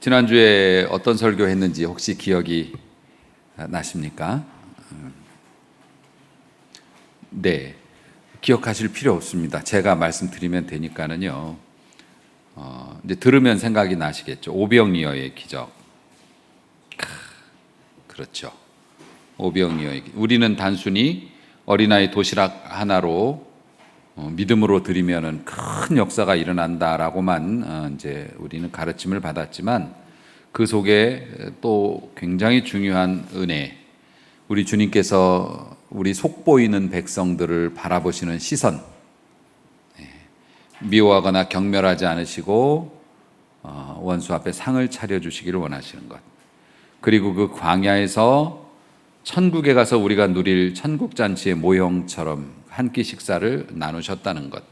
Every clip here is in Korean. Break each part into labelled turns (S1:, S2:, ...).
S1: 지난주에 어떤 설교했는지 혹시 기억이 나십니까? 네, 기억하실 필요 없습니다. 제가 말씀드리면 되니까는요. 이제 들으면 생각이 나시겠죠. 오병이어의 기적. 그렇죠. 오병이어의 기적. 우리는 단순히 어린아이 도시락 하나로 믿음으로 드리면은 큰 역사가 일어난다라고만 이제 우리는 가르침을 받았지만 그 속에 또 굉장히 중요한 은혜, 우리 주님께서 우리 속보이는 백성들을 바라보시는 시선, 미워하거나 경멸하지 않으시고 원수 앞에 상을 차려주시기를 원하시는 것, 그리고 그 광야에서 천국에 가서 우리가 누릴 천국잔치의 모형처럼 한 끼 식사를 나누셨다는 것,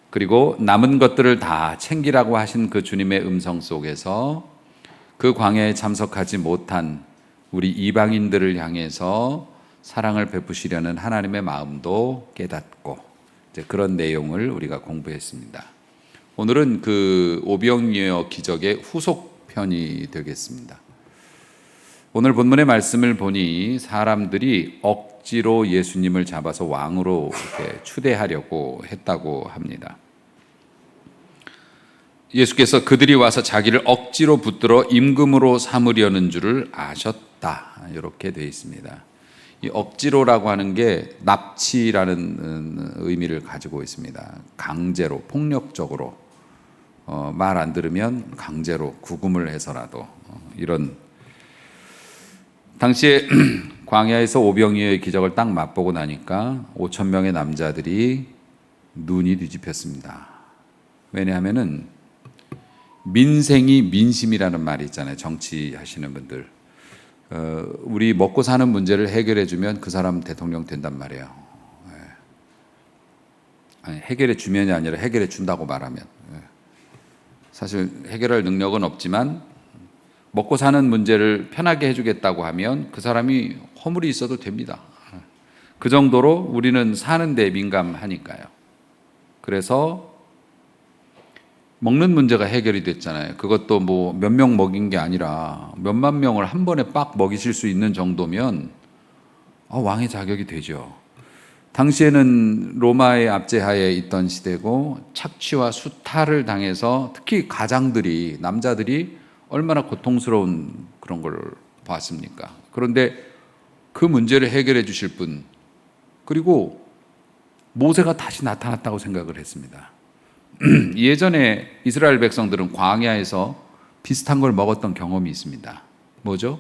S1: 그리고 남은 것들을 다 챙기라고 하신 그 주님의 음성 속에서 그 광야에 참석하지 못한 우리 이방인들을 향해서 사랑을 베푸시려는 하나님의 마음도 깨닫고, 이제 그런 내용을 우리가 공부했습니다. 오늘은 그 오병이어 기적의 후속편이 되겠습니다. 오늘 본문의 말씀을 보니 사람들이 억지로 예수님을 잡아서 왕으로 이렇게 추대하려고 했다고 합니다. 예수께서 그들이 와서 자기를 억지로 붙들어 임금으로 삼으려는 줄을 아셨다, 이렇게 되어 있습니다. 이 억지로라고 하는 게 납치라는 의미를 가지고 있습니다. 강제로, 폭력적으로, 말 안 들으면 강제로 구금을 해서라도, 이런. 당시에 광야에서 오병이어의 기적을 딱 맛보고 나니까 5천 명의 남자들이 눈이 뒤집혔습니다. 왜냐하면은 민생이 민심이라는 말이 있잖아요. 정치하시는 분들, 우리 먹고 사는 문제를 해결해 주면 그 사람 대통령 된단 말이에요. 아니, 해결해 주면이 아니라 해결해 준다고 말하면, 사실 해결할 능력은 없지만 먹고 사는 문제를 편하게 해주겠다고 하면 그 사람이 허물이 있어도 됩니다. 그 정도로 우리는 사는 데 민감하니까요. 그래서 먹는 문제가 해결이 됐잖아요. 그것도 뭐 몇 명 먹인 게 아니라 몇만 명을 한 번에 빡 먹이실 수 있는 정도면 왕의 자격이 되죠. 당시에는 로마의 압제하에 있던 시대고 착취와 수탈을 당해서 특히 가장들이, 남자들이 얼마나 고통스러운 그런 걸 봤습니까? 그런데 그 문제를 해결해 주실 분, 그리고 모세가 다시 나타났다고 생각을 했습니다. 예전에 이스라엘 백성들은 광야에서 비슷한 걸 먹었던 경험이 있습니다. 뭐죠?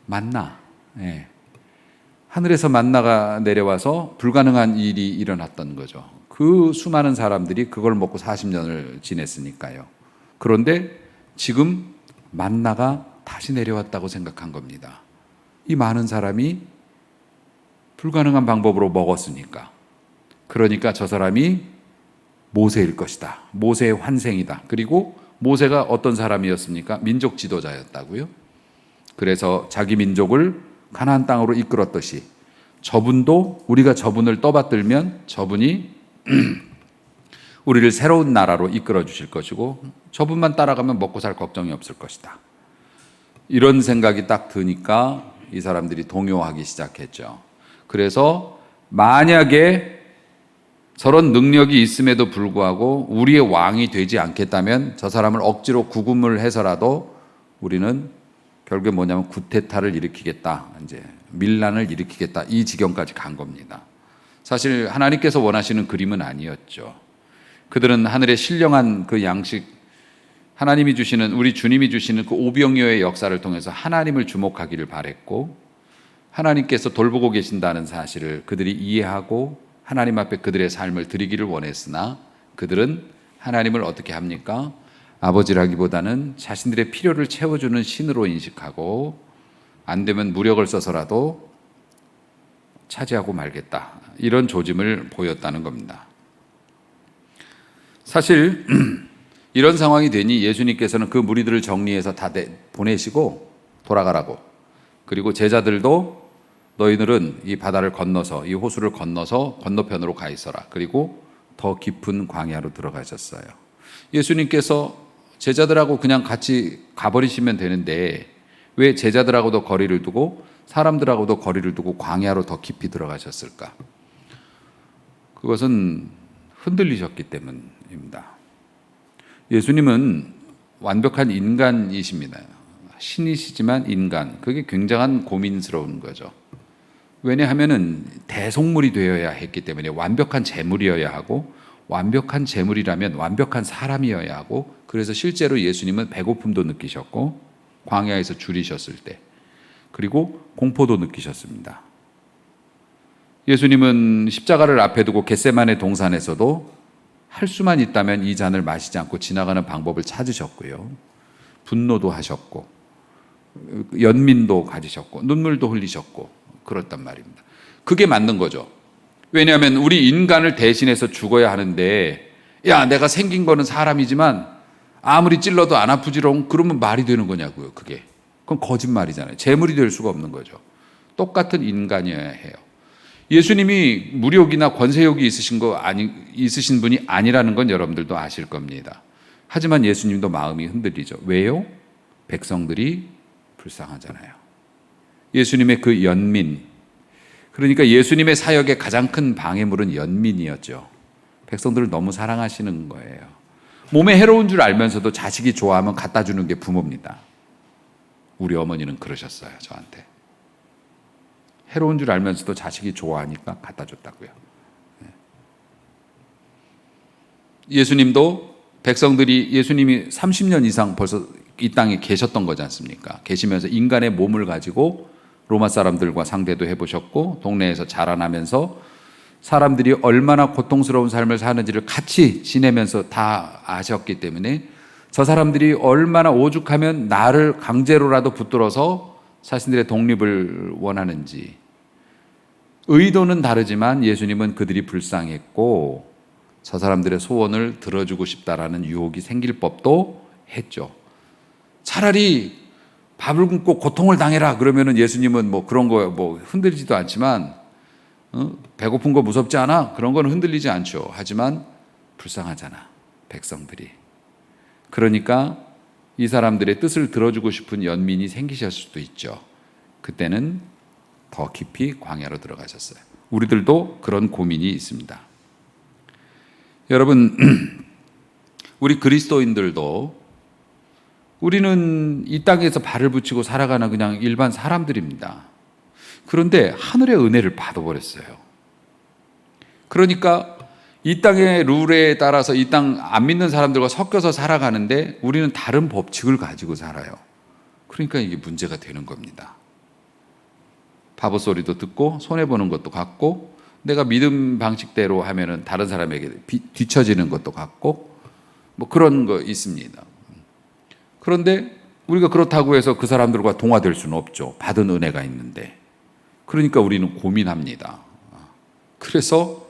S1: 만나. 예. 하늘에서 만나가 내려와서 불가능한 일이 일어났던 거죠. 그 수많은 사람들이 그걸 먹고 40년을 지냈으니까요. 그런데 지금 만나가 다시 내려왔다고 생각한 겁니다. 이 많은 사람이 불가능한 방법으로 먹었으니까. 그러니까 저 사람이 모세일 것이다. 모세의 환생이다. 그리고 모세가 어떤 사람이었습니까? 민족 지도자였다고요. 그래서 자기 민족을 가나안 땅으로 이끌었듯이 저분도 우리가 저분을 떠받들면 저분이 우리를 새로운 나라로 이끌어 주실 것이고 저분만 따라가면 먹고 살 걱정이 없을 것이다. 이런 생각이 딱 드니까 이 사람들이 동요하기 시작했죠. 그래서 만약에 저런 능력이 있음에도 불구하고 우리의 왕이 되지 않겠다면 저 사람을 억지로 구금을 해서라도 우리는 결국에 뭐냐면 구테타를 일으키겠다, 이제 밀란을 일으키겠다, 이 지경까지 간 겁니다. 사실 하나님께서 원하시는 그림은 아니었죠. 그들은 하늘의 신령한 그 양식, 하나님이 주시는, 우리 주님이 주시는 그 오병이어의 역사를 통해서 하나님을 주목하기를 바랬고, 하나님께서 돌보고 계신다는 사실을 그들이 이해하고 하나님 앞에 그들의 삶을 드리기를 원했으나 그들은 하나님을 어떻게 합니까? 아버지라기보다는 자신들의 필요를 채워주는 신으로 인식하고 안 되면 무력을 써서라도 차지하고 말겠다, 이런 조짐을 보였다는 겁니다. 사실 이런 상황이 되니 예수님께서는 그 무리들을 정리해서 다 보내시고 돌아가라고, 그리고 제자들도 너희들은 이 바다를 건너서, 이 호수를 건너서 건너편으로 가 있어라. 그리고 더 깊은 광야로 들어가셨어요. 예수님께서 제자들하고 그냥 같이 가버리시면 되는데 왜 제자들하고도 거리를 두고 사람들하고도 거리를 두고 광야로 더 깊이 들어가셨을까? 그것은 흔들리셨기 때문입니다. 예수님은 완벽한 인간이십니다. 신이시지만 인간. 그게 굉장한 고민스러운 거죠. 왜냐하면은 대속물이 되어야 했기 때문에 완벽한 제물이어야 하고 완벽한 제물이라면 완벽한 사람이어야 하고 그래서 실제로 예수님은 배고픔도 느끼셨고 광야에서 줄이셨을 때 그리고 공포도 느끼셨습니다. 예수님은 십자가를 앞에 두고 겟세마네 동산에서도 할 수만 있다면 이 잔을 마시지 않고 지나가는 방법을 찾으셨고요. 분노도 하셨고 연민도 가지셨고 눈물도 흘리셨고 그렇단 말입니다. 그게 맞는 거죠. 왜냐하면 우리 인간을 대신해서 죽어야 하는데 야 내가 생긴 거는 사람이지만 아무리 찔러도 안 아프지롱 그러면 말이 되는 거냐고요. 그게 그건 거짓말이잖아요. 재물이 될 수가 없는 거죠. 똑같은 인간이어야 해요. 예수님이 무력이나 권세욕이 있으신 분이 아니라는 건 여러분들도 아실 겁니다. 하지만 예수님도 마음이 흔들리죠. 왜요? 백성들이 불쌍하잖아요. 예수님의 그 연민, 그러니까 예수님의 사역의 가장 큰 방해물은 연민이었죠. 백성들을 너무 사랑하시는 거예요. 몸에 해로운 줄 알면서도 자식이 좋아하면 갖다 주는 게 부모입니다. 우리 어머니는 그러셨어요, 저한테. 해로운 줄 알면서도 자식이 좋아하니까 갖다 줬다고요. 예수님도 예수님이 30년 이상 벌써 이 땅에 계셨던 거지 않습니까? 계시면서 인간의 몸을 가지고 로마 사람들과 상대도 해보셨고 동네에서 자라나면서 사람들이 얼마나 고통스러운 삶을 사는지를 같이 지내면서 다 아셨기 때문에 저 사람들이 얼마나 오죽하면 나를 강제로라도 붙들어서 자신들의 독립을 원하는지 의도는 다르지만 예수님은 그들이 불쌍했고 저 사람들의 소원을 들어주고 싶다라는 유혹이 생길 법도 했죠. 차라리 밥을 굶고 고통을 당해라 그러면은 예수님은 뭐 그런 거 뭐 흔들리지도 않지만 배고픈 거 무섭지 않아? 그런 건 흔들리지 않죠. 하지만 불쌍하잖아 백성들이. 그러니까 이 사람들의 뜻을 들어주고 싶은 연민이 생기실 수도 있죠. 그때는 더 깊이 광야로 들어가셨어요. 우리들도 그런 고민이 있습니다. 여러분 우리 그리스도인들도 우리는 이 땅에서 발을 붙이고 살아가는 그냥 일반 사람들입니다. 그런데 하늘의 은혜를 받아버렸어요. 그러니까 이 땅의 룰에 따라서 이 땅 안 믿는 사람들과 섞여서 살아가는데 우리는 다른 법칙을 가지고 살아요. 그러니까 이게 문제가 되는 겁니다. 바보 소리도 듣고 손해보는 것도 같고 내가 믿음 방식대로 하면은 다른 사람에게 뒤처지는 것도 같고 뭐 그런 거 있습니다. 그런데 우리가 그렇다고 해서 그 사람들과 동화될 수는 없죠. 받은 은혜가 있는데. 그러니까 우리는 고민합니다. 그래서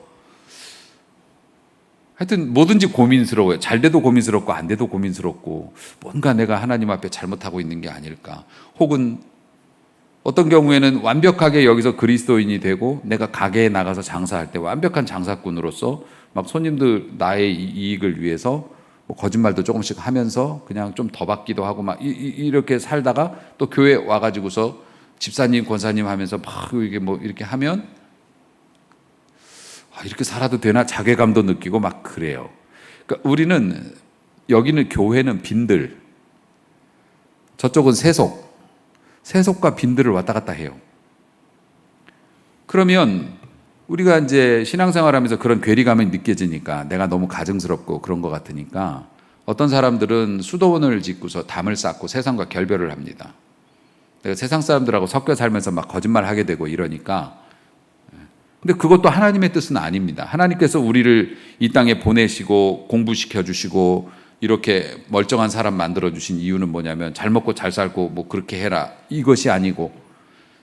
S1: 하여튼 뭐든지 고민스러워요. 잘 돼도 고민스럽고 안 돼도 고민스럽고 뭔가 내가 하나님 앞에 잘못하고 있는 게 아닐까. 혹은 어떤 경우에는 완벽하게 여기서 그리스도인이 되고 내가 가게에 나가서 장사할 때 완벽한 장사꾼으로서 막 손님들 나의 이익을 위해서 뭐 거짓말도 조금씩 하면서 그냥 좀 더 받기도 하고 막 이렇게 살다가 또 교회 와가지고서 집사님, 권사님 하면서 막 이게 뭐 이렇게 하면 이렇게 살아도 되나 자괴감도 느끼고 막 그래요. 그러니까 우리는 여기는 교회는 빈들, 저쪽은 세속과 빈들을 왔다 갔다 해요. 그러면 우리가 이제 신앙생활하면서 그런 괴리감이 느껴지니까 내가 너무 가증스럽고 그런 것 같으니까 어떤 사람들은 수도원을 짓고서 담을 쌓고 세상과 결별을 합니다. 내가 세상 사람들하고 섞여 살면서 막 거짓말하게 되고 이러니까. 근데 그것도 하나님의 뜻은 아닙니다. 하나님께서 우리를 이 땅에 보내시고 공부시켜 주시고 이렇게 멀쩡한 사람 만들어 주신 이유는 뭐냐면 잘 먹고 잘 살고 뭐 그렇게 해라 이것이 아니고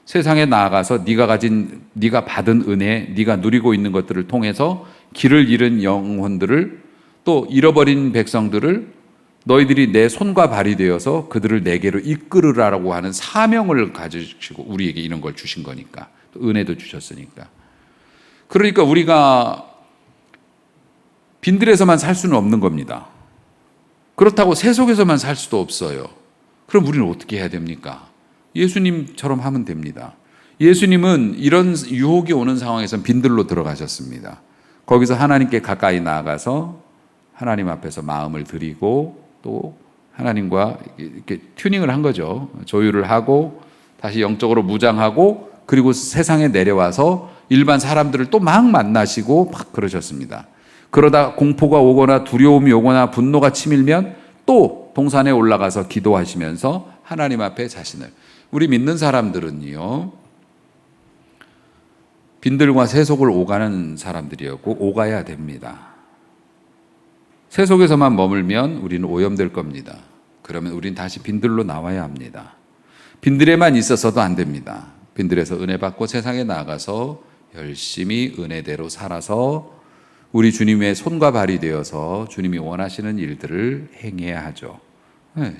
S1: 세상에 나아가서 네가 받은 은혜, 네가 누리고 있는 것들을 통해서 길을 잃은 영혼들을 또 잃어버린 백성들을 너희들이 내 손과 발이 되어서 그들을 내게로 이끌으라고 하는 사명을 가지시고 우리에게 이런 걸 주신 거니까 또 은혜도 주셨으니까. 그러니까 우리가 빈들에서만 살 수는 없는 겁니다. 그렇다고 세속에서만 살 수도 없어요. 그럼 우리는 어떻게 해야 됩니까? 예수님처럼 하면 됩니다. 예수님은 이런 유혹이 오는 상황에서 빈들로 들어가셨습니다. 거기서 하나님께 가까이 나아가서 하나님 앞에서 마음을 드리고 또 하나님과 이렇게 튜닝을 한 거죠. 조율을 하고 다시 영적으로 무장하고 그리고 세상에 내려와서 일반 사람들을 또 막 만나시고 막 그러셨습니다. 그러다 공포가 오거나 두려움이 오거나 분노가 치밀면 또 동산에 올라가서 기도하시면서 하나님 앞에 자신을, 우리 믿는 사람들은요 빈들과 세속을 오가는 사람들이었고 오가야 됩니다. 세속에서만 머물면 우리는 오염될 겁니다. 그러면 우린 다시 빈들로 나와야 합니다. 빈들에만 있어서도 안 됩니다. 빈들에서 은혜 받고 세상에 나가서 열심히 은혜대로 살아서 우리 주님의 손과 발이 되어서 주님이 원하시는 일들을 행해야 하죠.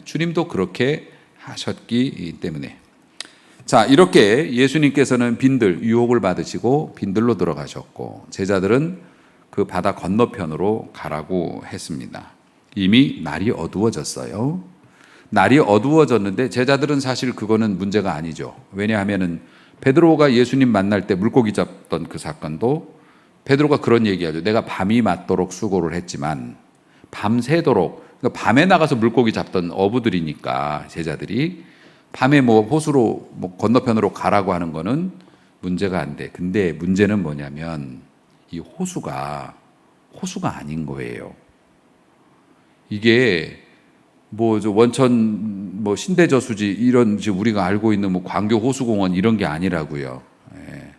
S1: 주님도 그렇게 하셨기 때문에. 자, 이렇게 예수님께서는 빈들, 유혹을 받으시고 빈들로 들어가셨고 제자들은 그 바다 건너편으로 가라고 했습니다. 이미 날이 어두워졌어요. 날이 어두워졌는데 제자들은 사실 그거는 문제가 아니죠. 왜냐하면은 베드로가 예수님 만날 때 물고기 잡던 그 사건도 베드로가 그런 얘기하죠. 내가 밤이 맞도록 수고를 했지만 밤새도록, 그러니까 밤에 나가서 물고기 잡던 어부들이니까 제자들이 밤에 뭐 호수로 뭐 건너편으로 가라고 하는 거는 문제가 안 돼. 근데 문제는 뭐냐면 이 호수가 아닌 거예요. 이게 뭐 저 원천 뭐 신대저수지 이런 지금 우리가 알고 있는 뭐 광교 호수공원 이런 게 아니라고요. 예.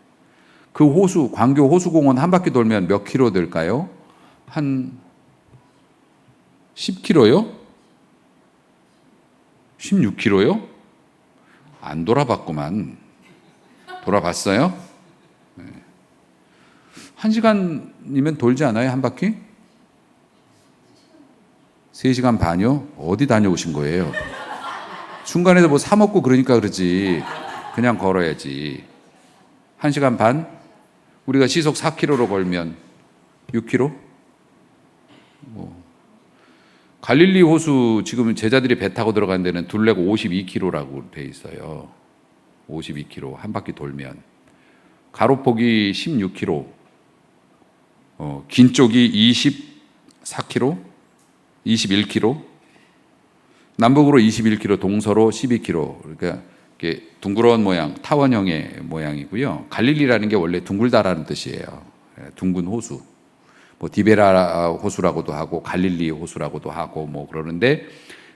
S1: 그 호수, 광교 호수공원 한 바퀴 돌면 몇 킬로 될까요? 한 10킬로요? 16킬로요? 안 돌아봤구만. 돌아봤어요? 네. 1시간이면 돌지 않아요? 한 바퀴? 3시간 반이요? 어디 다녀오신 거예요? 중간에서 뭐 사 먹고 그러니까 그러지. 그냥 걸어야지. 1시간 반? 우리가 시속 4km로 걸면 6km? 갈릴리 호수 지금 제자들이 배 타고 들어간 데는 둘레가 52km라고 돼 있어요. 52km 한 바퀴 돌면. 가로폭이 16km, 긴 쪽이 24km, 21km, 남북으로 21km, 동서로 12km. 그러니까 이게 둥그런 모양, 타원형의 모양이고요. 갈릴리라는 게 원래 둥글다라는 뜻이에요. 둥근 호수. 뭐 디베라 호수라고도 하고 갈릴리 호수라고도 하고 뭐 그러는데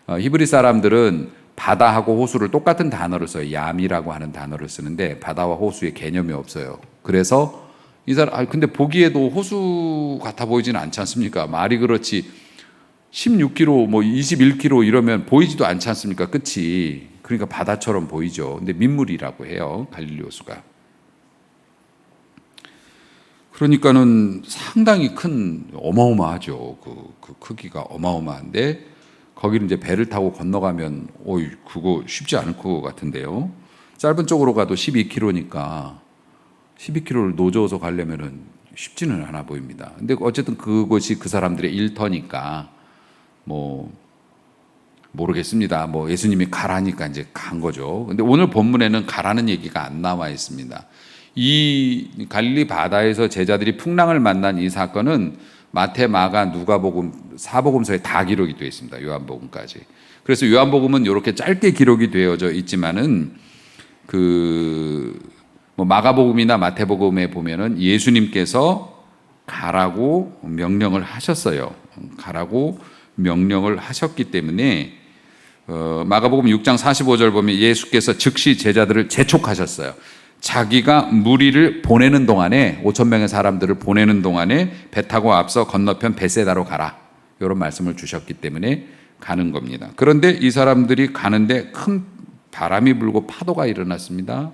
S1: 히브리 사람들은 바다하고 호수를 똑같은 단어를 써요. 얌이라고 하는 단어를 쓰는데 바다와 호수의 개념이 없어요. 그래서 이 사람 근데 보기에도 호수 같아 보이지는 않지 않습니까? 말이 그렇지 16km 뭐 21km 이러면 보이지도 않지 않습니까? 끝이. 그러니까 바다처럼 보이죠. 근데 민물이라고 해요. 갈릴리 호수가. 그러니까는 상당히 큰 어마어마하죠. 그 크기가 어마어마한데 거기를 이제 배를 타고 건너가면 그거 쉽지 않을 것 같은데요. 짧은 쪽으로 가도 12km니까 12km를 노져서 가려면은 쉽지는 않아 보입니다. 근데 어쨌든 그것이 그 사람들의 일터니까 뭐 모르겠습니다. 뭐 예수님이 가라니까 이제 간 거죠. 근데 오늘 본문에는 가라는 얘기가 안 나와 있습니다. 이 갈릴리 바다에서 제자들이 풍랑을 만난 이 사건은 마태, 마가, 누가복음, 사복음서에 다 기록이 되어 있습니다. 요한복음까지. 그래서 요한복음은 이렇게 짧게 기록이 되어져 있지만은 뭐 마가복음이나 마태복음에 보면은 예수님께서 가라고 명령을 하셨어요. 가라고 명령을 하셨기 때문에 마가복음 6장 45절 보면 예수께서 즉시 제자들을 재촉하셨어요. 자기가 무리를 보내는 동안에 5,000명의 사람들을 보내는 동안에 배 타고 앞서 건너편 베세다로 가라. 이런 말씀을 주셨기 때문에 가는 겁니다. 그런데 이 사람들이 가는데 큰 바람이 불고 파도가 일어났습니다.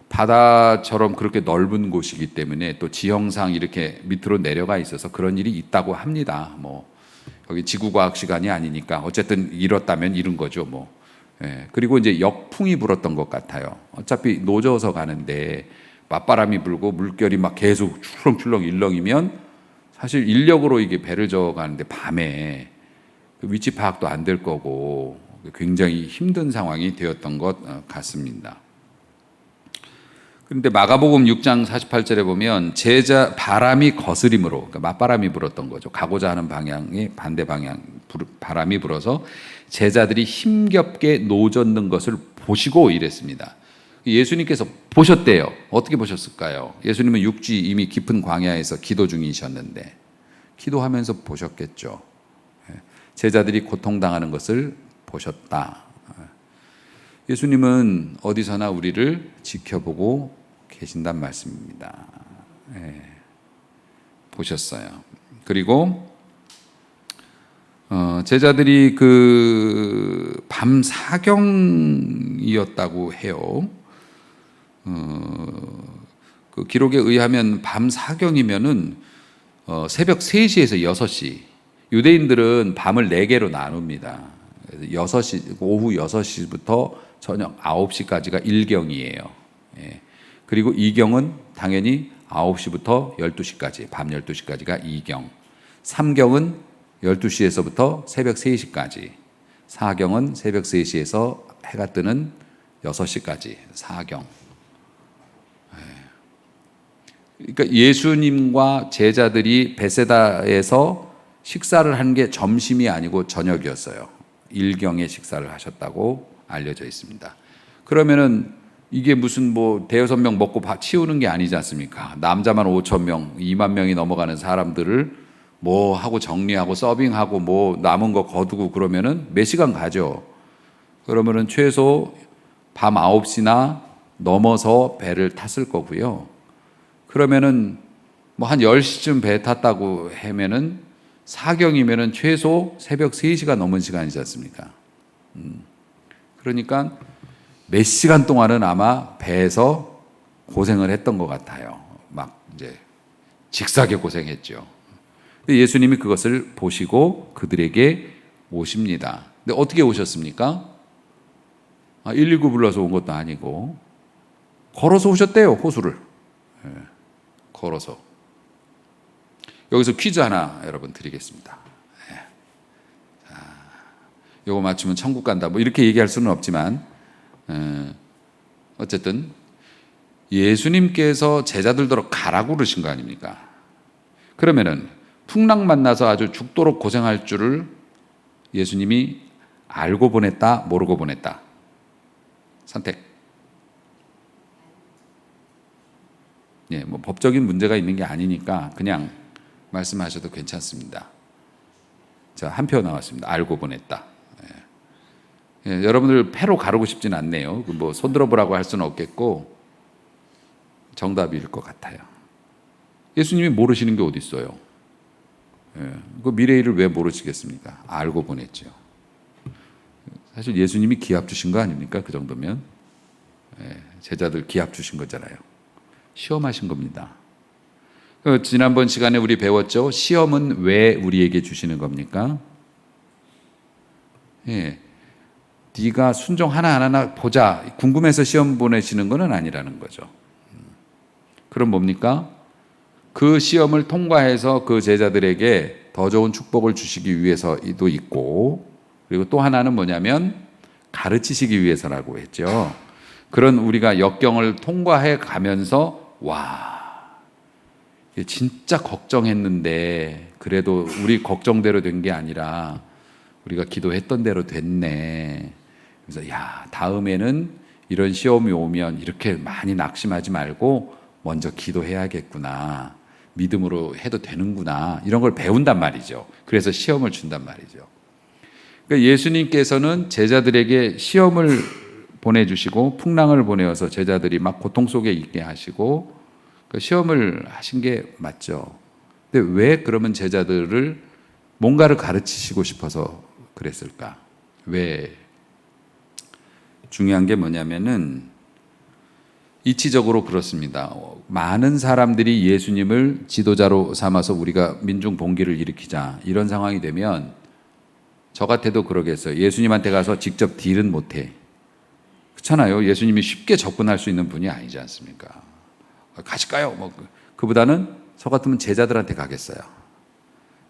S1: 바다처럼 그렇게 넓은 곳이기 때문에 또 지형상 이렇게 밑으로 내려가 있어서 그런 일이 있다고 합니다. 뭐 여기 지구과학 시간이 아니니까 어쨌든 이렇다면 이런 거죠. 뭐. 예, 그리고 이제 역풍이 불었던 것 같아요. 어차피 노져서 가는데 맞바람이 불고 물결이 막 계속 출렁출렁 일렁이면 사실 인력으로 이게 배를 저어 가는데 밤에 그 위치 파악도 안 될 거고 굉장히 힘든 상황이 되었던 것 같습니다. 그런데 마가복음 6장 48절에 보면 바람이 거스림으로, 그러니까 맞바람이 불었던 거죠. 가고자 하는 방향의 반대 방향 바람이 불어서 제자들이 힘겹게 노젓는 것을 보시고 이랬습니다. 예수님께서 보셨대요. 어떻게 보셨을까요? 예수님은 육지 이미 깊은 광야에서 기도 중이셨는데 기도하면서 보셨겠죠. 제자들이 고통당하는 것을 보셨다. 예수님은 어디서나 우리를 지켜보고 계신단 말씀입니다. 보셨어요. 그리고 제자들이 그 밤 사경이었다고 해요. 그 기록에 의하면 밤 사경이면은 새벽 3시에서 6시. 유대인들은 밤을 4개로 나눕니다. 6시, 오후 6시부터 저녁 9시까지가 1경이에요. 그리고 2경은 당연히 9시부터 12시까지, 밤 12시까지가 2경. 3경은 12시에서부터 새벽 3시까지. 4경은 새벽 3시에서 해가 뜨는 6시까지 4경. 그러니까 예수님과 제자들이 베세다에서 식사를 한 게 점심이 아니고 저녁이었어요. 1경에 식사를 하셨다고 알려져 있습니다. 그러면은 이게 무슨 뭐 대여섯 명 먹고 치우는 게 아니지 않습니까? 남자만 5천 명, 2만 명이 넘어가는 사람들을 뭐 하고 정리하고 서빙하고 뭐 남은 거 거두고 그러면은 몇 시간 가죠. 그러면은 최소 밤 9시나 넘어서 배를 탔을 거고요. 그러면은 뭐 한 10시쯤 배 탔다고 하면은 사경이면은 최소 새벽 3시가 넘은 시간이지 않습니까? 그러니까 몇 시간 동안은 아마 배에서 고생을 했던 것 같아요. 막 이제 직사게 고생했죠. 예수님이 그것을 보시고 그들에게 오십니다. 근데 어떻게 오셨습니까? 119 불러서 온 것도 아니고 걸어서 오셨대요. 호수를. 걸어서. 여기서 퀴즈 하나 여러분 드리겠습니다. 요거 맞추면 천국 간다. 뭐 이렇게 얘기할 수는 없지만 어쨌든 예수님께서 제자들도록 가라고 그러신 거 아닙니까? 그러면은 풍랑 만나서 아주 죽도록 고생할 줄을 예수님이 알고 보냈다, 모르고 보냈다. 선택. 뭐 법적인 문제가 있는 게 아니니까 그냥 말씀하셔도 괜찮습니다. 자, 한 표 나왔습니다. 알고 보냈다. 여러분들 패로 가르고 싶진 않네요. 뭐 손들어 보라고 할 수는 없겠고 정답일 것 같아요. 예수님이 모르시는 게 어디 있어요? 그 미래의 일을 왜 모르시겠습니까? 알고 보냈죠. 사실 예수님이 기합 주신 거 아닙니까? 그 정도면 제자들 기합 주신 거잖아요. 시험하신 겁니다. 지난번 시간에 우리 배웠죠. 시험은 왜 우리에게 주시는 겁니까? 네가 순종 하나하나 보자. 궁금해서 시험 보내시는 건 아니라는 거죠. 그럼 뭡니까? 그 시험을 통과해서 그 제자들에게 더 좋은 축복을 주시기 위해서도 있고, 그리고 또 하나는 뭐냐면 가르치시기 위해서라고 했죠. 그런 우리가 역경을 통과해 가면서 와, 진짜 걱정했는데 그래도 우리 걱정대로 된 게 아니라 우리가 기도했던 대로 됐네. 그래서 야, 다음에는 이런 시험이 오면 이렇게 많이 낙심하지 말고 먼저 기도해야겠구나. 믿음으로 해도 되는구나. 이런 걸 배운단 말이죠. 그래서 시험을 준단 말이죠. 그러니까 예수님께서는 제자들에게 시험을 보내주시고 풍랑을 보내어서 제자들이 막 고통 속에 있게 하시고 그 시험을 하신 게 맞죠. 근데 왜 그러면 제자들을 뭔가를 가르치시고 싶어서 그랬을까? 왜? 중요한 게 뭐냐면은 이치적으로 그렇습니다. 많은 사람들이 예수님을 지도자로 삼아서 우리가 민중 봉기를 일으키자 이런 상황이 되면 저 같아도 그러겠어요. 예수님한테 가서 직접 딜은 못해. 그렇잖아요. 예수님이 쉽게 접근할 수 있는 분이 아니지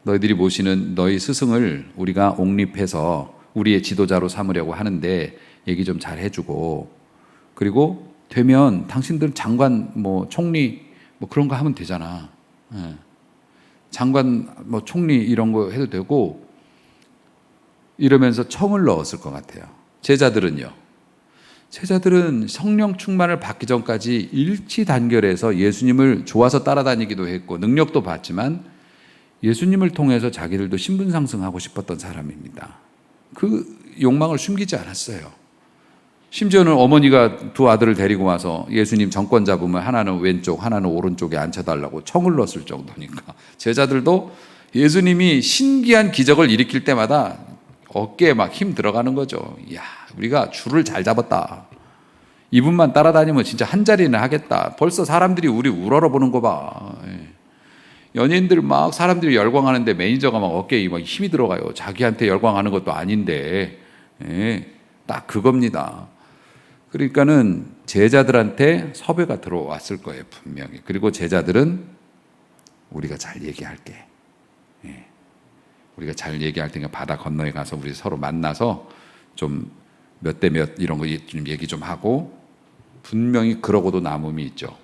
S1: 너희들이 모시는 너희 스승을 우리가 옹립해서 우리의 지도자로 삼으려고 하는데 얘기 좀 잘 해주고, 그리고 되면 당신들 장관 뭐 총리 뭐 그런 거 하면 되잖아. 예. 장관 뭐 총리 이런 거 해도 되고, 이러면서 청을 넣었을 것 같아요. 제자들은 성령 충만을 받기 전까지 일치단결해서 예수님을 좋아서 따라다니기도 했고 능력도 받지만 예수님을 통해서 자기들도 신분 상승하고 싶었던 사람입니다. 그 욕망을 숨기지 않았어요. 심지어는 어머니가 두 아들을 데리고 와서 예수님 정권 잡으면 하나는 왼쪽 하나는 오른쪽에 앉혀달라고 청을 넣었을 정도니까 제자들도 예수님이 신기한 기적을 일으킬 때마다 어깨에 막 힘 들어가는 거죠. 이야, 우리가 줄을 잘 잡았다. 이분만 따라다니면 진짜 한 자리는 하겠다. 벌써 사람들이 우리 우러러보는 거 봐. 연예인들 막 사람들이 열광하는데 매니저가 막 어깨에 막 힘이 들어가요. 자기한테 열광하는 것도 아닌데. 딱 그겁니다. 그러니까는 제자들한테 섭외가 들어왔을 거예요, 분명히. 그리고 제자들은 우리가 잘 얘기할게. 우리가 잘 얘기할 테니까 바다 건너에 가서 우리 서로 만나서 좀 몇 대 몇 이런 거 좀 얘기 좀 하고, 분명히 그러고도 남음이 있죠.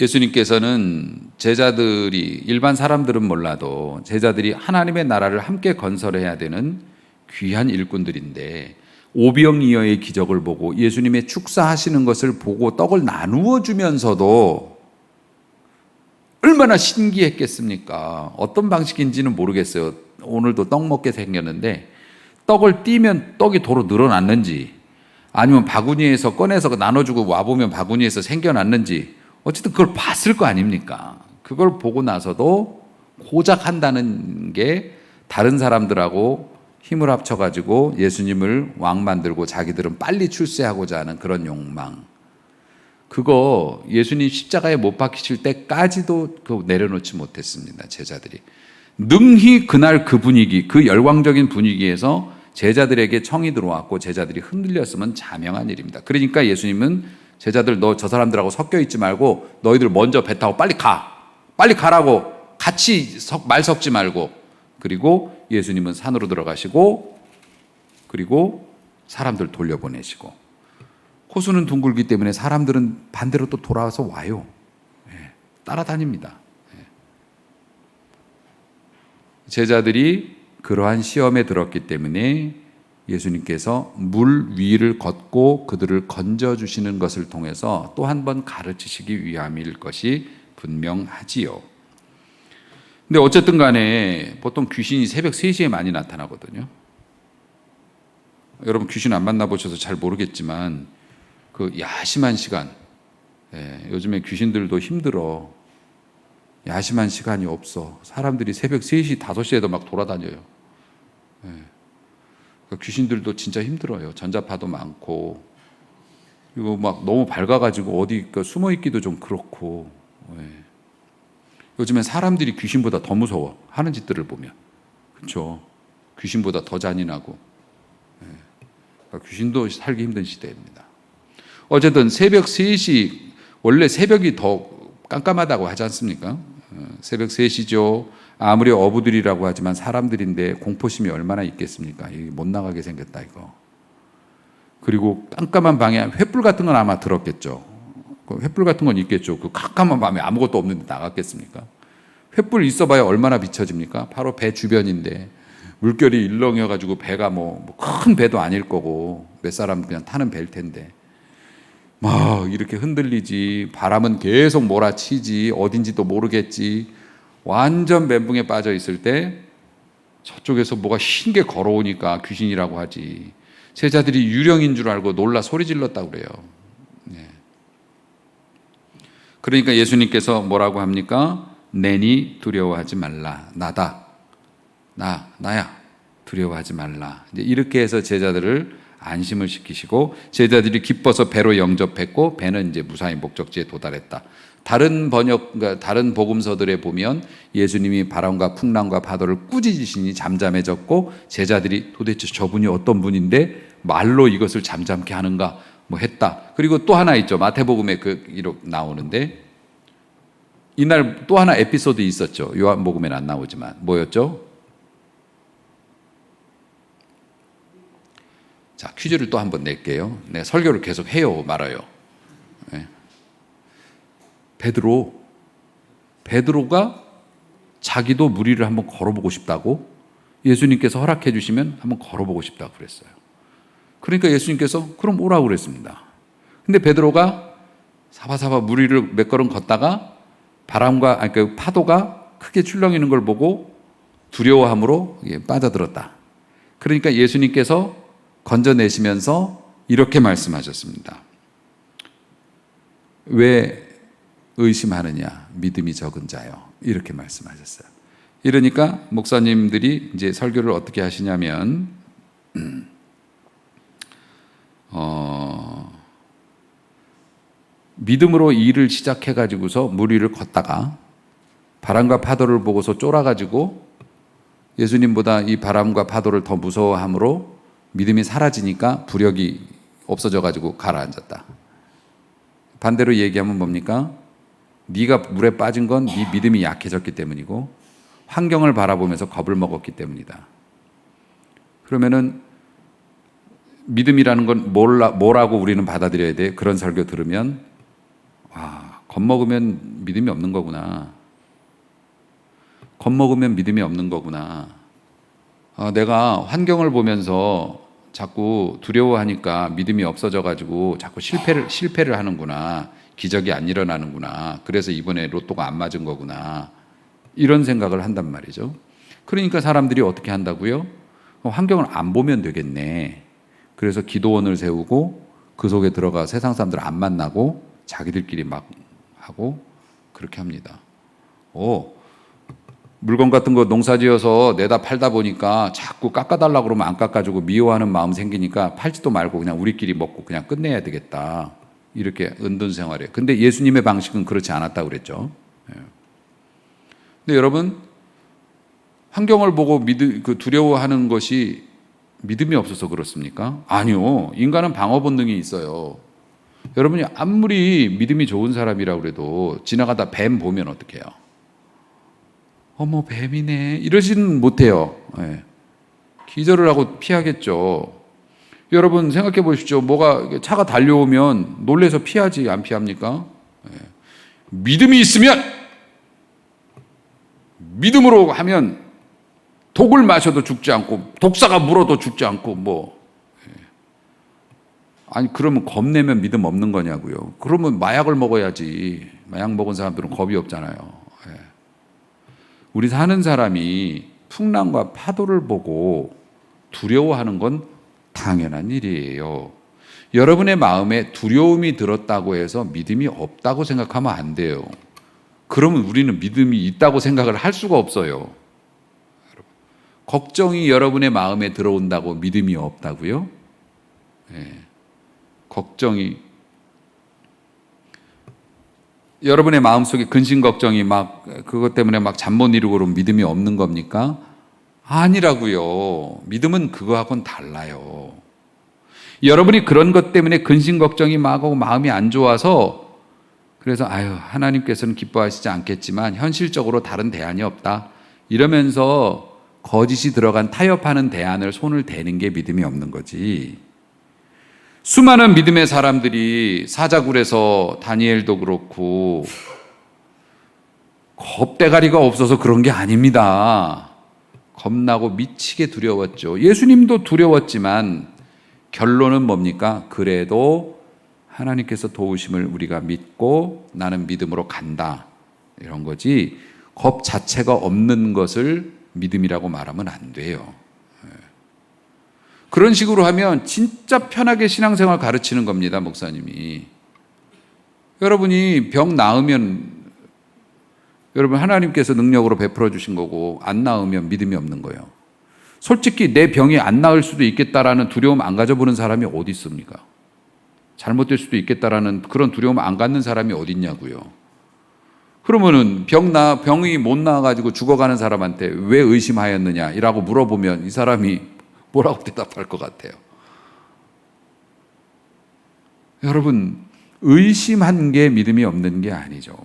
S1: 예수님께서는 제자들이, 일반 사람들은 몰라도 제자들이 하나님의 나라를 함께 건설해야 되는 귀한 일꾼들인데, 오병이어의 기적을 보고 예수님의 축사하시는 것을 보고 떡을 나누어 주면서도 얼마나 신기했겠습니까? 어떤 방식인지는 모르겠어요. 오늘도 떡 먹게 생겼는데 떡을 띄면 떡이 도로 늘어났는지 아니면 바구니에서 꺼내서 나눠주고 와보면 바구니에서 생겨났는지 어쨌든 그걸 봤을 거 아닙니까? 그걸 보고 나서도 고작 한다는 게 다른 사람들하고 힘을 합쳐가지고 예수님을 왕 만들고 자기들은 빨리 출세하고자 하는 그런 욕망, 그거 예수님 십자가에 못 박히실 때까지도 그거 내려놓지 못했습니다. 제자들이 능히 그날 그 분위기, 그 열광적인 분위기에서 제자들에게 청이 들어왔고 제자들이 흔들렸으면 자명한 일입니다. 그러니까 예수님은 제자들, 너 저 사람들하고 섞여 있지 말고 너희들 먼저 배 타고 빨리 가라고, 같이 말 섞지 말고. 그리고 예수님은 산으로 들어가시고 그리고 사람들 돌려보내시고, 호수는 둥글기 때문에 사람들은 반대로 또 돌아와서 와요. 따라다닙니다. 제자들이 그러한 시험에 들었기 때문에 예수님께서 물 위를 걷고 그들을 건져주시는 것을 통해서 또 한 번 가르치시기 위함일 것이 분명하지요. 근데 어쨌든 간에 보통 귀신이 새벽 3시에 많이 나타나거든요. 여러분 귀신 안 만나보셔서 잘 모르겠지만 그 야심한 시간, 요즘에 귀신들도 힘들어. 야심한 시간이 없어. 사람들이 새벽 3시, 5시에도 막 돌아다녀요. 귀신들도 진짜 힘들어요. 전자파도 많고, 그리고 막 너무 밝아가지고 어디 숨어 있기도 좀 그렇고. 요즘엔 사람들이 귀신보다 더 무서워. 하는 짓들을 보면. 그렇죠. 귀신보다 더 잔인하고. 귀신도 살기 힘든 시대입니다. 어쨌든 새벽 3시, 원래 새벽이 더 깜깜하다고 하지 않습니까? 새벽 3시죠. 아무리 어부들이라고 하지만 사람들인데 공포심이 얼마나 있겠습니까? 못 나가게 생겼다 이거. 그리고 깜깜한 방에 횃불 같은 건 아마 들었겠죠. 횃불 같은 건 있겠죠. 그 깜깜한 밤에 아무것도 없는데 나갔겠습니까? 횃불 있어봐야 얼마나 비춰집니까? 바로 배 주변인데 물결이 일렁여가지고 배가 뭐 큰 배도 아닐 거고 몇 사람 그냥 타는 배일 텐데 막 이렇게 흔들리지, 바람은 계속 몰아치지, 어딘지도 모르겠지. 완전 멘붕에 빠져 있을 때 저쪽에서 뭐가 흰 게 걸어오니까 귀신이라고 하지. 제자들이 유령인 줄 알고 놀라 소리 질렀다고 그래요. 그러니까 예수님께서 뭐라고 합니까? 내니 두려워하지 말라. 나다. 나야. 두려워하지 말라. 이제 이렇게 해서 제자들을 안심을 시키시고 제자들이 기뻐서 배로 영접했고 배는 이제 무사히 목적지에 도달했다. 다른 다른 복음서들에 보면 예수님이 바람과 풍랑과 파도를 꾸짖으시니 잠잠해졌고 제자들이 도대체 저분이 어떤 분인데 말로 이것을 잠잠케 하는가 뭐 했다. 그리고 또 하나 있죠. 마태복음에 그 기록 나오는데 이날 또 하나 에피소드 있었죠. 요한복음에는 안 나오지만 뭐였죠? 자, 퀴즈를 또 한번 낼게요. 네, 설교를 계속 해요, 말아요. 네. 베드로가 자기도 무리를 한번 걸어보고 싶다고 예수님께서 허락해 주시면 한번 걸어보고 싶다고 그랬어요. 그러니까 예수님께서 그럼 오라고 그랬습니다. 근데 베드로가 사바사바 무리를 몇 걸음 걷다가 그 파도가 크게 출렁이는 걸 보고 두려워함으로 빠져들었다. 그러니까 예수님께서 건져내시면서 이렇게 말씀하셨습니다. 왜 의심하느냐, 믿음이 적은 자요. 이렇게 말씀하셨어요. 이러니까 목사님들이 이제 설교를 어떻게 하시냐면, 믿음으로 일을 시작해가지고서 무리를 걷다가 바람과 파도를 보고서 쫄아가지고 예수님보다 이 바람과 파도를 더 무서워함으로 믿음이 사라지니까 부력이 없어져가지고 가라앉았다. 반대로 얘기하면 뭡니까? 네가 물에 빠진 건 네 믿음이 약해졌기 때문이고 환경을 바라보면서 겁을 먹었기 때문이다. 그러면은 믿음이라는 건 뭐라고 우리는 받아들여야 돼? 그런 설교 들으면 겁먹으면 믿음이 없는 거구나. 겁먹으면 믿음이 없는 거구나. 내가 환경을 보면서 자꾸 두려워하니까 믿음이 없어져가지고 자꾸 실패를 하는구나. 기적이 안 일어나는구나. 그래서 이번에 로또가 안 맞은 거구나. 이런 생각을 한단 말이죠. 그러니까 사람들이 어떻게 한다고요? 환경을 안 보면 되겠네. 그래서 기도원을 세우고 그 속에 들어가 세상 사람들 안 만나고 자기들끼리 막 하고 그렇게 합니다. 물건 같은 거 농사지어서 내다 팔다 보니까 자꾸 깎아달라고 그러면 안 깎아주고 미워하는 마음 생기니까 팔지도 말고 그냥 우리끼리 먹고 그냥 끝내야 되겠다. 이렇게 은둔 생활이에요. 근데 예수님의 방식은 그렇지 않았다고 그랬죠. 근데 여러분, 환경을 보고 두려워하는 것이 믿음이 없어서 그렇습니까? 아니요. 인간은 방어 본능이 있어요. 여러분이 아무리 믿음이 좋은 사람이라고 그래도 지나가다 뱀 보면 어떡해요? 어머, 뱀이네. 이러지는 못해요. 기절을 하고 피하겠죠. 여러분 생각해 보십시오. 차가 달려오면 놀래서 피하지, 안 피합니까? 믿음이 있으면, 믿음으로 하면 독을 마셔도 죽지 않고 독사가 물어도 죽지 않고 아니 그러면 겁내면 믿음 없는 거냐고요. 그러면 마약을 먹어야지. 마약 먹은 사람들은 겁이 없잖아요. 우리 사는 사람이 풍랑과 파도를 보고 두려워하는 건 당연한 일이에요. 여러분의 마음에 두려움이 들었다고 해서 믿음이 없다고 생각하면 안 돼요. 그러면 우리는 믿음이 있다고 생각을 할 수가 없어요. 걱정이 여러분의 마음에 들어온다고 믿음이 없다고요? 걱정이 여러분의 마음속에 근심 걱정이 그것 때문에 잠 못 이루고 그러면 믿음이 없는 겁니까? 아니라고요. 믿음은 그거하고는 달라요. 여러분이 그런 것 때문에 근심 걱정이 하고 마음이 안 좋아서 그래서 하나님께서는 기뻐하시지 않겠지만 현실적으로 다른 대안이 없다. 이러면서 거짓이 들어간 타협하는 대안을 손을 대는 게 믿음이 없는 거지. 수많은 믿음의 사람들이 사자굴에서 다니엘도 그렇고 겁대가리가 없어서 그런 게 아닙니다. 겁나고 미치게 두려웠죠. 예수님도 두려웠지만 결론은 뭡니까? 그래도 하나님께서 도우심을 우리가 믿고 나는 믿음으로 간다. 이런 거지. 겁 자체가 없는 것을 믿음이라고 말하면 안 돼요. 그런 식으로 하면 진짜 편하게 신앙생활 가르치는 겁니다, 목사님이. 여러분이 병 나으면 여러분 하나님께서 능력으로 베풀어 주신 거고 안 나으면 믿음이 없는 거예요. 솔직히 내 병이 안 나을 수도 있겠다라는 두려움 안 가져보는 사람이 어디 있습니까? 잘못될 수도 있겠다라는 그런 두려움 안 갖는 사람이 어디 있냐고요. 그러면은 병이 못 나아가지고 죽어가는 사람한테 왜 의심하였느냐라고 물어보면 이 사람이 뭐라고 대답할 것 같아요? 여러분, 의심한 게 믿음이 없는 게 아니죠.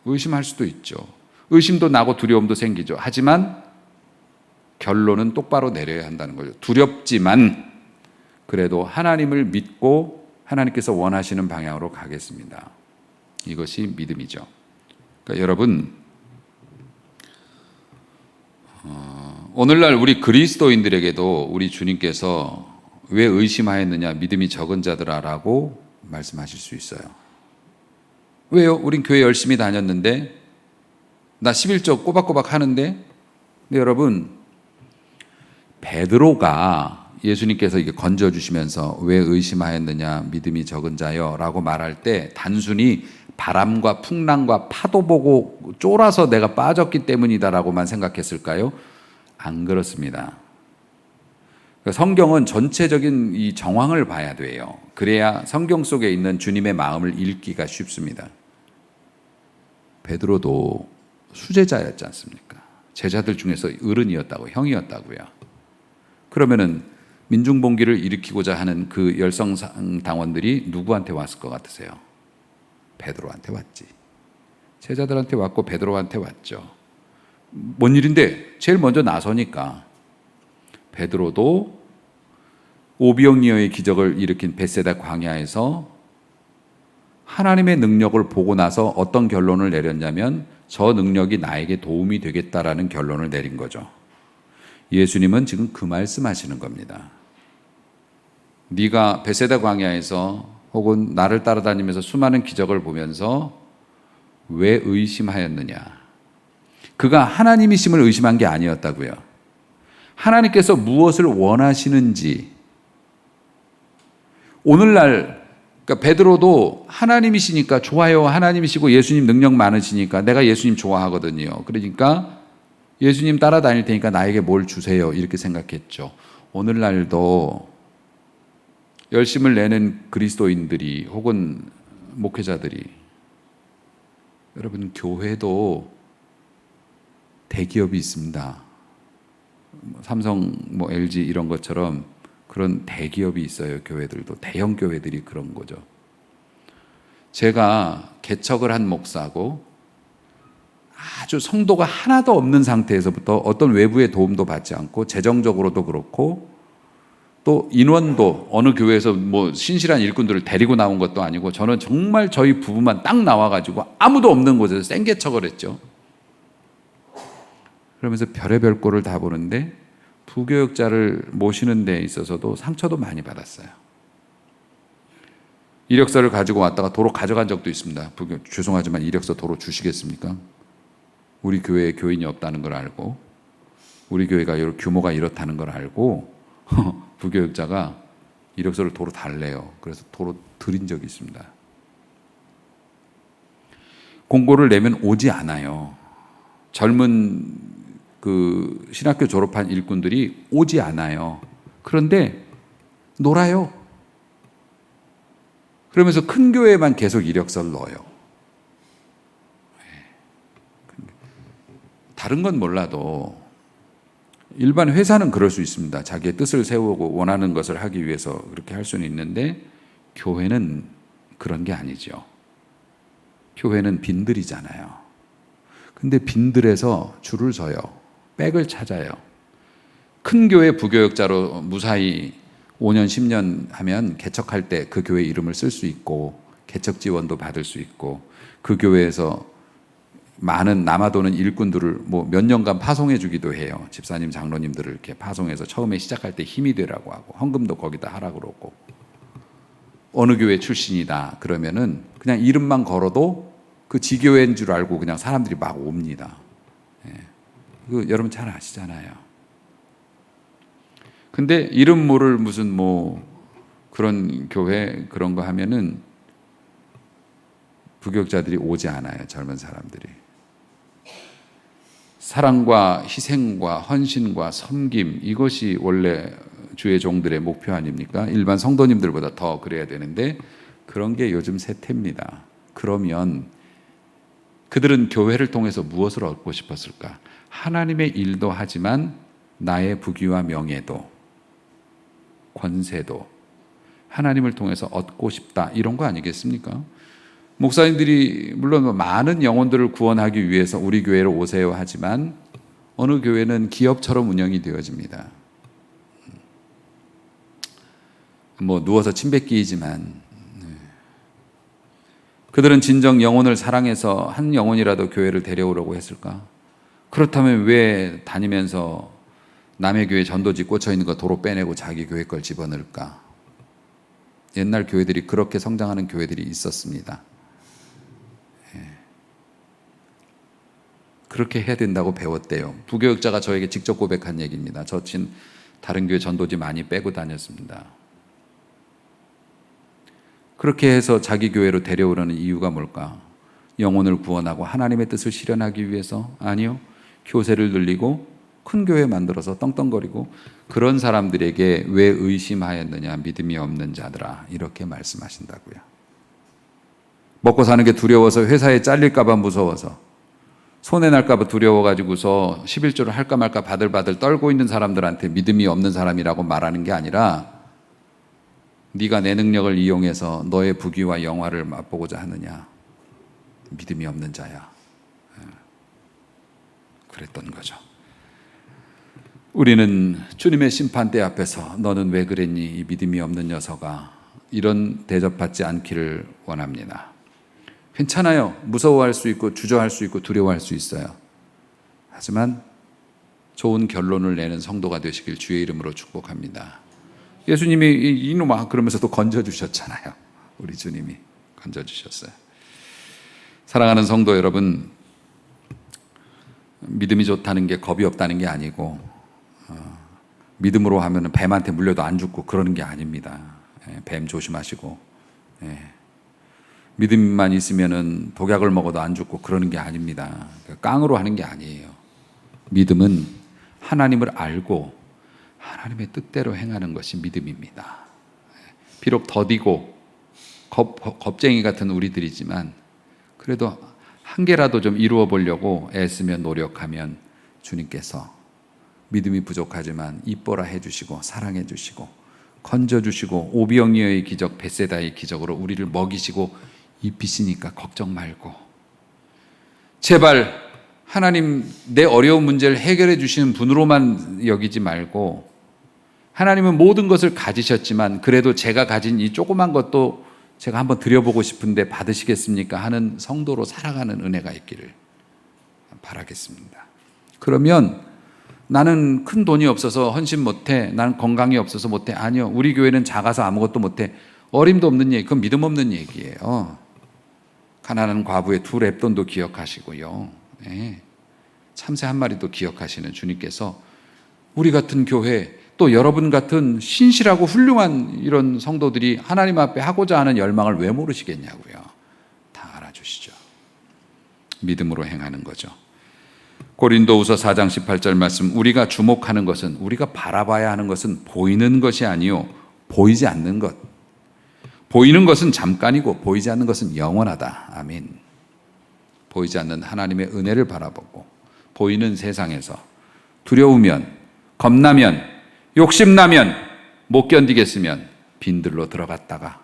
S1: 의심할 수도 있죠. 의심도 나고 두려움도 생기죠. 하지만 결론은 똑바로 내려야 한다는 거죠. 두렵지만 그래도 하나님을 믿고 하나님께서 원하시는 방향으로 가겠습니다. 이것이 믿음이죠. 그러니까 여러분, 오늘날 우리 그리스도인들에게도 우리 주님께서 왜 의심하였느냐, 믿음이 적은 자들아라고 말씀하실 수 있어요. 왜요? 우린 교회 열심히 다녔는데, 나 11조 꼬박꼬박 하는데. 근데 여러분, 베드로가 예수님께서 이게 건져주시면서 왜 의심하였느냐, 믿음이 적은 자여 라고 말할 때 단순히 바람과 풍랑과 파도 보고 쫄아서 내가 빠졌기 때문이다라고만 생각했을까요? 안 그렇습니다. 성경은 전체적인 이 정황을 봐야 돼요. 그래야 성경 속에 있는 주님의 마음을 읽기가 쉽습니다. 베드로도 수제자였지 않습니까? 제자들 중에서 어른이었다고, 형이었다고요. 그러면은 민중봉기를 일으키고자 하는 그 열성당원들이 누구한테 왔을 것 같으세요? 베드로한테 왔지. 제자들한테 왔고 베드로한테 왔죠. 뭔 일인데? 제일 먼저 나서니까. 베드로도 오병이어의 기적을 일으킨 벳세다 광야에서 하나님의 능력을 보고 나서 어떤 결론을 내렸냐면 저 능력이 나에게 도움이 되겠다라는 결론을 내린 거죠. 예수님은 지금 그 말씀하시는 겁니다. 네가 벳세다 광야에서 혹은 나를 따라다니면서 수많은 기적을 보면서 왜 의심하였느냐? 그가 하나님이심을 의심한 게 아니었다고요. 하나님께서 무엇을 원하시는지. 오늘날 그러니까 베드로도 하나님이시니까 좋아요. 하나님이시고 예수님 능력 많으시니까 내가 예수님 좋아하거든요. 그러니까 예수님 따라다닐 테니까 나에게 뭘 주세요. 이렇게 생각했죠. 오늘날도 열심을 내는 그리스도인들이 혹은 목회자들이, 여러분, 교회도 대기업이 있습니다. 삼성, LG 이런 것처럼 그런 대기업이 있어요. 교회들도. 대형 교회들이 그런 거죠. 제가 개척을 한 목사고 아주 성도가 하나도 없는 상태에서부터 어떤 외부의 도움도 받지 않고 재정적으로도 그렇고 또 인원도 어느 교회에서 신실한 일꾼들을 데리고 나온 것도 아니고 저는 정말 저희 부부만 딱 나와가지고 아무도 없는 곳에서 생개척을 했죠. 그러면서 별의별 꼴을 다 보는데 부교역자를 모시는 데 있어서도 상처도 많이 받았어요. 이력서를 가지고 왔다가 도로 가져간 적도 있습니다. 죄송하지만 이력서 도로 주시겠습니까? 우리 교회에 교인이 없다는 걸 알고 우리 교회가 규모가 이렇다는 걸 알고 부교역자가 이력서를 도로 달래요. 그래서 도로 드린 적이 있습니다. 공고를 내면 오지 않아요. 젊은 그 신학교 졸업한 일꾼들이 오지 않아요. 그런데 놀아요. 그러면서 큰 교회에만 계속 이력서를 넣어요. 다른 건 몰라도 일반 회사는 그럴 수 있습니다. 자기의 뜻을 세우고 원하는 것을 하기 위해서 그렇게 할 수는 있는데 교회는 그런 게 아니죠. 교회는 빈들이잖아요. 근데 빈들에서 줄을 서요. 백을 찾아요. 큰 교회 부교역자로 무사히 5년, 10년 하면 개척할 때 그 교회 이름을 쓸 수 있고 개척 지원도 받을 수 있고 그 교회에서 많은 남아도는 일꾼들을 몇 년간 파송해 주기도 해요. 집사님, 장로님들을 이렇게 파송해서 처음에 시작할 때 힘이 되라고 하고 헌금도 거기다 하라고 그러고 어느 교회 출신이다 그러면은 그냥 이름만 걸어도 그 지교회인 줄 알고 그냥 사람들이 막 옵니다. 그 여러분 잘 아시잖아요. 근데 이름 모를 무슨 그런 교회 그런 거 하면은 부교역자들이 오지 않아요. 젊은 사람들이. 사랑과 희생과 헌신과 섬김, 이것이 원래 주의 종들의 목표 아닙니까? 일반 성도님들보다 더 그래야 되는데 그런 게 요즘 세태입니다. 그러면 그들은 교회를 통해서 무엇을 얻고 싶었을까? 하나님의 일도 하지만 나의 부귀와 명예도 권세도 하나님을 통해서 얻고 싶다, 이런 거 아니겠습니까? 목사님들이 물론 많은 영혼들을 구원하기 위해서 우리 교회로 오세요 하지만 어느 교회는 기업처럼 운영이 되어집니다. 뭐 누워서 침 뱉기이지만 그들은 진정 영혼을 사랑해서 한 영혼이라도 교회를 데려오려고 했을까? 그렇다면 왜 다니면서 남의 교회 전도지 꽂혀 있는 거 도로 빼내고 자기 교회 걸 집어넣을까? 옛날 교회들이 그렇게 성장하는 교회들이 있었습니다. 그렇게 해야 된다고 배웠대요. 부교육자가 저에게 직접 고백한 얘기입니다. 저 다른 교회 전도지 많이 빼고 다녔습니다. 그렇게 해서 자기 교회로 데려오려는 이유가 뭘까? 영혼을 구원하고 하나님의 뜻을 실현하기 위해서? 아니요. 교세를 늘리고 큰 교회 만들어서 떵떵거리고 그런 사람들에게 왜 의심하였느냐? 믿음이 없는 자들아. 이렇게 말씀하신다고요. 먹고 사는 게 두려워서 회사에 잘릴까 봐 무서워서 손해 날까 봐 두려워가지고서 11조를 할까 말까 바들바들 떨고 있는 사람들한테 믿음이 없는 사람이라고 말하는 게 아니라 네가 내 능력을 이용해서 너의 부귀와 영화를 맛보고자 하느냐? 믿음이 없는 자야. 그랬던 거죠. 우리는 주님의 심판대 앞에서 너는 왜 그랬니? 이 믿음이 없는 녀석아. 이런 대접받지 않기를 원합니다. 괜찮아요. 무서워할 수 있고 주저할 수 있고 두려워할 수 있어요. 하지만 좋은 결론을 내는 성도가 되시길 주의 이름으로 축복합니다. 예수님이 이놈아 그러면서 또 건져주셨잖아요. 우리 주님이 건져주셨어요. 사랑하는 성도 여러분, 믿음이 좋다는 게 겁이 없다는 게 아니고 믿음으로 하면 뱀한테 물려도 안 죽고 그러는 게 아닙니다. 뱀 조심하시고 믿음만 있으면 독약을 먹어도 안 죽고 그러는 게 아닙니다. 깡으로 하는 게 아니에요. 믿음은 하나님을 알고 하나님의 뜻대로 행하는 것이 믿음입니다. 비록 더디고 겁쟁이 같은 우리들이지만 그래도 한 개라도 좀 이루어 보려고 애쓰며 노력하면 주님께서 믿음이 부족하지만 이뻐라 해주시고 사랑해 주시고 건져 주시고 오병이어의 기적 벳세다의 기적으로 우리를 먹이시고 입히시니까 걱정 말고 제발 하나님 내 어려운 문제를 해결해 주시는 분으로만 여기지 말고 하나님은 모든 것을 가지셨지만 그래도 제가 가진 이 조그만 것도 제가 한번 드려보고 싶은데 받으시겠습니까? 하는 성도로 살아가는 은혜가 있기를 바라겠습니다. 그러면 나는 큰 돈이 없어서 헌신 못해. 나는 건강이 없어서 못해. 아니요. 우리 교회는 작아서 아무것도 못해. 어림도 없는 얘기. 그건 믿음 없는 얘기예요. 가난한 과부의 2랩돈도 기억하시고요. 네. 참새 한 마리도 기억하시는 주님께서 우리 같은 교회 또 여러분 같은 신실하고 훌륭한 이런 성도들이 하나님 앞에 하고자 하는 열망을 왜 모르시겠냐고요. 다 알아주시죠. 믿음으로 행하는 거죠. 고린도후서 4장 18절 말씀, 우리가 주목하는 것은, 우리가 바라봐야 하는 것은 보이는 것이 아니요 보이지 않는 것. 보이는 것은 잠깐이고 보이지 않는 것은 영원하다. 아멘. 보이지 않는 하나님의 은혜를 바라보고 보이는 세상에서 두려우면, 겁나면, 욕심나면, 못 견디겠으면 빈들로 들어갔다가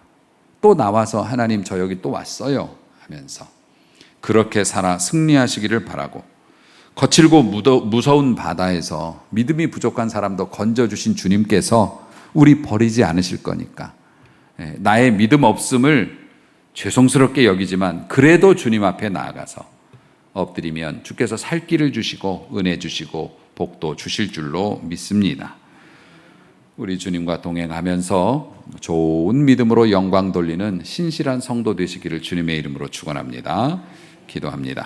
S1: 또 나와서 하나님 저 여기 또 왔어요 하면서 그렇게 살아 승리하시기를 바라고, 거칠고 무서운 바다에서 믿음이 부족한 사람도 건져주신 주님께서 우리 버리지 않으실 거니까 나의 믿음 없음을 죄송스럽게 여기지만 그래도 주님 앞에 나아가서 엎드리면 주께서 살 길을 주시고 은혜 주시고 복도 주실 줄로 믿습니다. 우리 주님과 동행하면서 좋은 믿음으로 영광 돌리는 신실한 성도 되시기를 주님의 이름으로 축원합니다. 기도합니다.